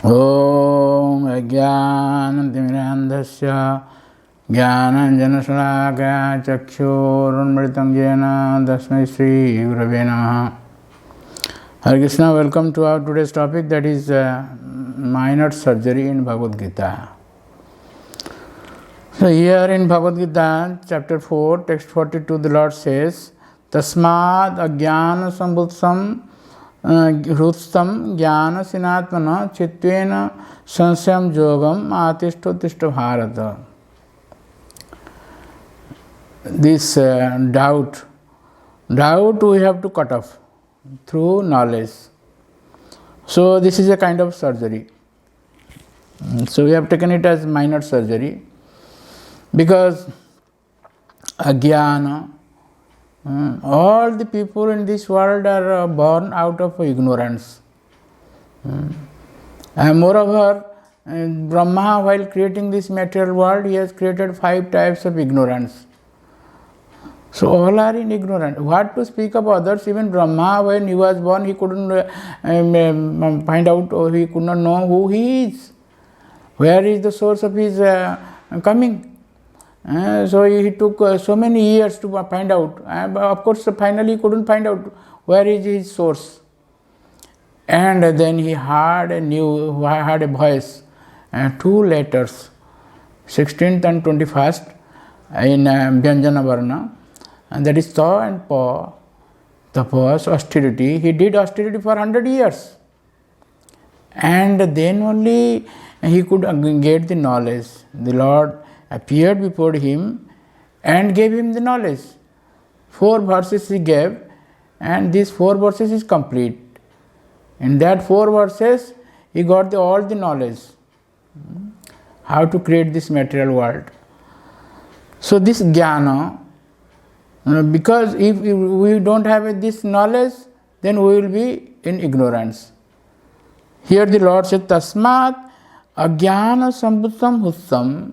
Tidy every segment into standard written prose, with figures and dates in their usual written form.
ॐ अज्ञानतिमिरान्धस्य ज्ञानाञ्जनशलाकया चक्षुरुन्मिलितं येन तस्मै श्रीगुरवे नमः. Hare Krishna, welcome to our today's topic, that is minor surgery in Bhagavad Gita. So here in Bhagavad Gita, chapter 4, text 42, the Lord says, Tasmad ajnana sambutsam hrutstam jnana sinatmana chitvena sansayam yogam atishto bharata. This doubt we have to cut off through knowledge. So this is a kind of surgery. So we have taken it as minor surgery because ajnana, all the people in this world are born out of ignorance. And moreover, Brahma, while creating this material world, he has created 5 types of ignorance. So all are in ignorance. What to speak of others? Even Brahma, when he was born, he couldn't find out, or he could not know who he is. Where is the source of his coming? So he took so many years to find out. Of course, finally he couldn't find out where is his source. And then he heard a voice, 2 letters, 16th and 21st in Vyanjana Varna, and that is Ta and Pa. Tapas, austerity. He did austerity for 100 years. And then only he could get the knowledge. The Lord appeared before him and gave him the knowledge. 4 verses he gave, and these 4 verses is complete. In that 4 verses, he got all the knowledge, how to create this material world. So this jnana, because if we don't have this knowledge, then we will be in ignorance. Here the Lord said, Tasmat ajnana sambutam hustam.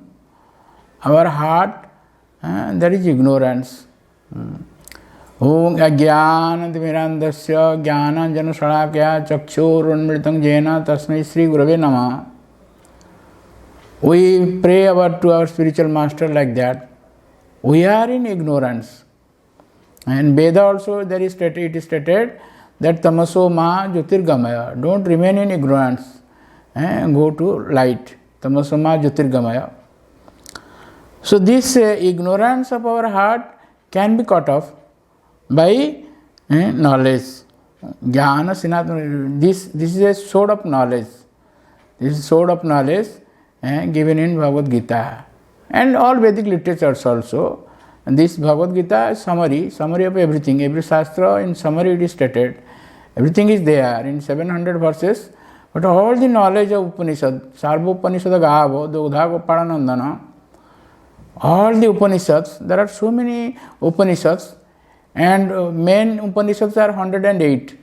Our heart, that is ignorance. Om ajnanatimirandasya jnananjana shalakaya chakshurunmilitam yena tasmai Sri Gurave Namah. We pray to our spiritual master like that. We are in ignorance. And Veda also it is stated that tamaso ma jyotirgamaya. Don't remain in ignorance. Go to light. Tamaso ma jyotirgamaya. So this ignorance of our heart can be cut off by knowledge. Jnana sinatmana. This is a sword of knowledge. This is sword of knowledge given in Bhagavad Gita and all Vedic literatures also. And this Bhagavad Gita is summary of everything. Every Shastra in summary it is stated. Everything is there in 700 verses. But all the knowledge of Upanishad, Sarva Upanishad Gavo, Dogdha Gopalanandana, all the Upanishads, there are so many Upanishads, and main Upanishads are 108.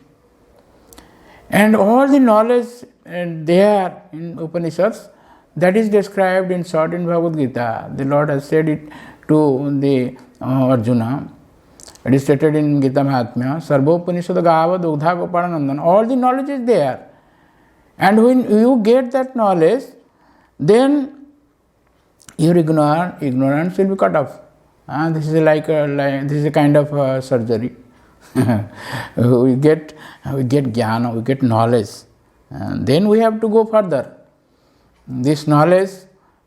And all the knowledge there in Upanishads, that is described in short in Bhagavad Gita. The Lord has said it to the Arjuna. It is stated in Gita Mahatmya, Sarva Upanishad Gava Dogdha Gopalanandana. All the knowledge is there. And when you get that knowledge, then your ignorance will be cut off. This is this is a kind of surgery. we get jnana, we get knowledge. Then we have to go further. This knowledge,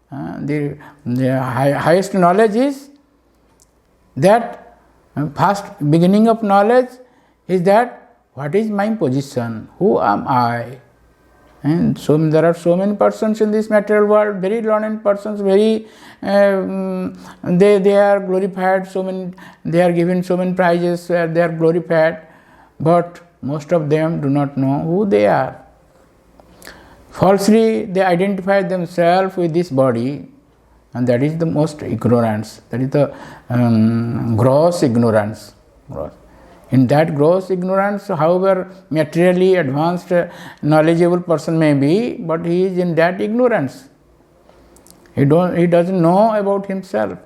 the highest knowledge is that first beginning of knowledge is that what is my position? Who am I? And so there are so many persons in this material world, very learned persons, very they are glorified. They are given so many prizes. They are glorified, but most of them do not know who they are. Falsely, they identify themselves with this body, and that is the most ignorance. That is the gross ignorance. In that gross ignorance, however materially advanced, knowledgeable person may be, but he is in that ignorance. He doesn't know about himself.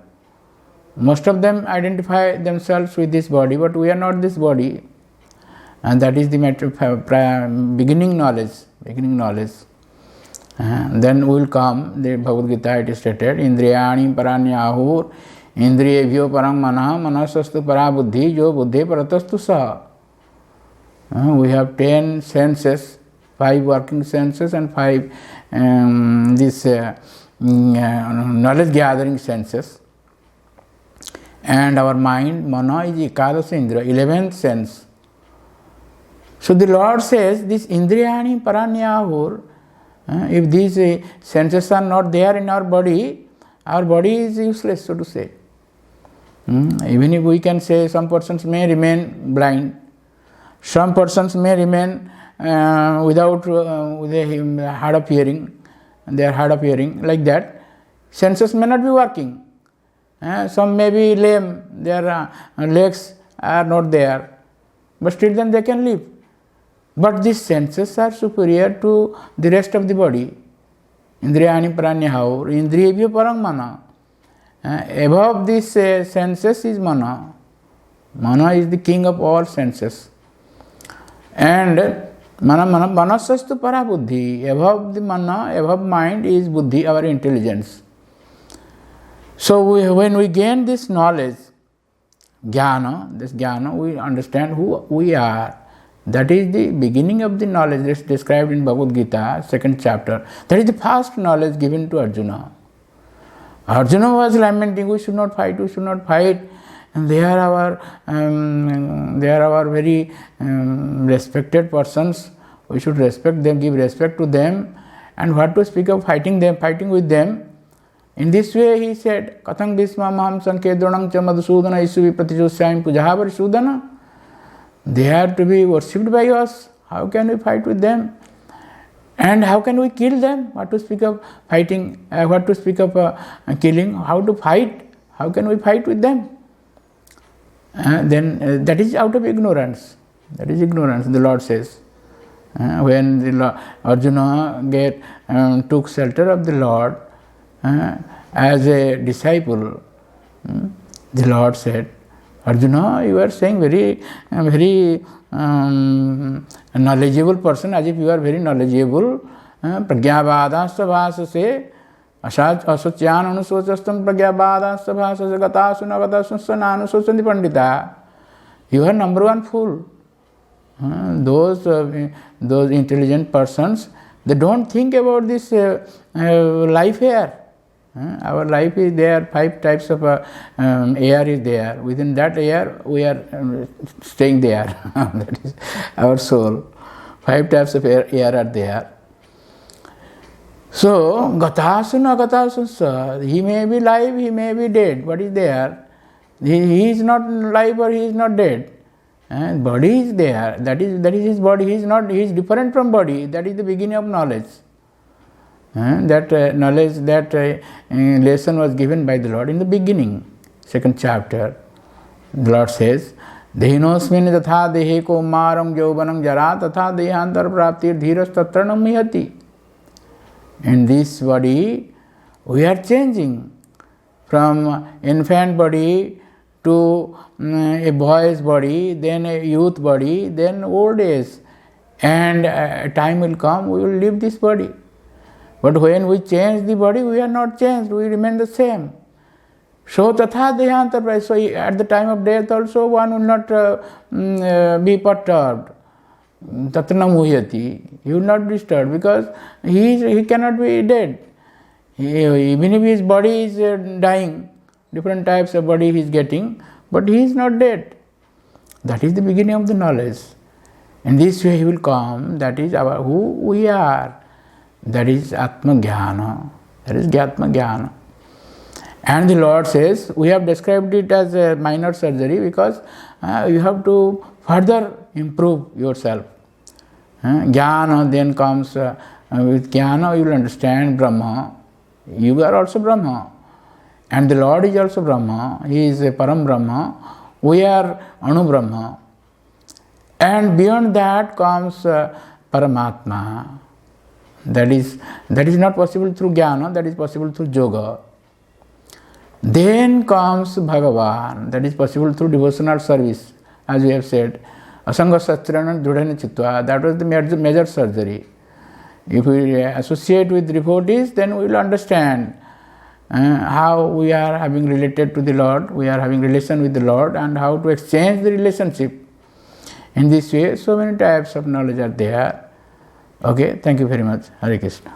Most of them identify themselves with this body, but we are not this body. And that is the beginning knowledge. Then will come, the Bhagavad Gita it is stated, Indriyani paranyahur, Indriyebhyo parang manah, manasastu para buddhi, jo buddhi paratastu saha. We have 10 senses, 5 working senses and 5 knowledge gathering senses. And our mind, mana, is Ekadasa Indriya, 11th sense. So the Lord says, this Indriyani paranyahur, if these senses are not there in our body is useless, so to say. Even if we can say some persons may remain blind, some persons may remain without hard of hearing, they are hard of hearing, like that. Senses may not be working. Some may be lame, their legs are not there, but still then they can live. But these senses are superior to the rest of the body. Indriyani paranyahaur, indriyebhyo parang mana. Above these senses is mana. Mana is the king of all senses. And manasastu para buddhi. Above the mana, above mind is buddhi, our intelligence. So when we gain this knowledge, jnana, we understand who we are. That is the beginning of the knowledge that's described in Bhagavad Gita, 2nd chapter. That is the first knowledge given to Arjuna. Arjuna was lamenting, we should not fight, we should not fight. And they are our very respected persons. We should respect them, give respect to them. And what to speak of fighting with them? In this way he said, Kathang Bhisma Maham Sankhe Dronang Cha Madhusudana Isuvi Pratijosyayam Pujahavar Sudana. They are to be worshipped by us. How can we fight with them? And how can we kill them? What to speak of fighting? What to speak of killing? How to fight? How can we fight with them? Then that is out of ignorance. That is ignorance, the Lord says. When Arjuna took shelter of the Lord as a disciple, the Lord said, Arjuna, you are saying very knowledgeable person, as if you are very knowledgeable. Pragyavadasya bhasase asacyan anusocastam pragyavadasya bhasase gatasu nagatasu sananusocandi pandita. You are number one fool. Those intelligent persons, they don't think about this life here. Our life is there, 5 types of air is there. Within that air, we are staying there. That is our soul. 5 types of air are there. So, gatasu nagatasu, he may be alive, he may be dead. What is there? He is not alive or he is not dead. Body is there. That is his body. He is different from body. That is the beginning of knowledge. That knowledge, that lesson was given by the Lord in the beginning, 2nd chapter. The Lord says, Dehinosmin tatha dehe ko maram jauvanam jara tatha dehantar praptir dhiras tatranam mihati. In this body, we are changing from infant body to a boy's body, then a youth body, then old age. And time will come, we will leave this body. But when we change the body, we are not changed, we remain the same. So tatha dehantar, so at the time of death also one will not be perturbed. Tatna muhyati, he will not be disturbed because he cannot be dead. Even if his body is dying, different types of body he is getting, but he is not dead. That is the beginning of the knowledge. In this way he will come, that is who we are. That is Atma Jnana. That is Gyatma Jnana. And the Lord says, we have described it as a minor surgery because you have to further improve yourself. Jnana then comes, with Jnana you will understand Brahma. You are also Brahma. And the Lord is also Brahma. He is a Param Brahma. We are Anu Brahma. And beyond that comes Paramatma. That is not possible through Jnana, that is possible through Yoga. Then comes Bhagavan, that is possible through devotional service, as we have said. Asanga Sastrana Dhrudhana Chitva, that was the major surgery. If we associate with devotees, then we will understand how we are having related to the Lord, we are having relation with the Lord, and how to exchange the relationship. In this way, so many types of knowledge are there. Okay, thank you very much. Hare Krishna.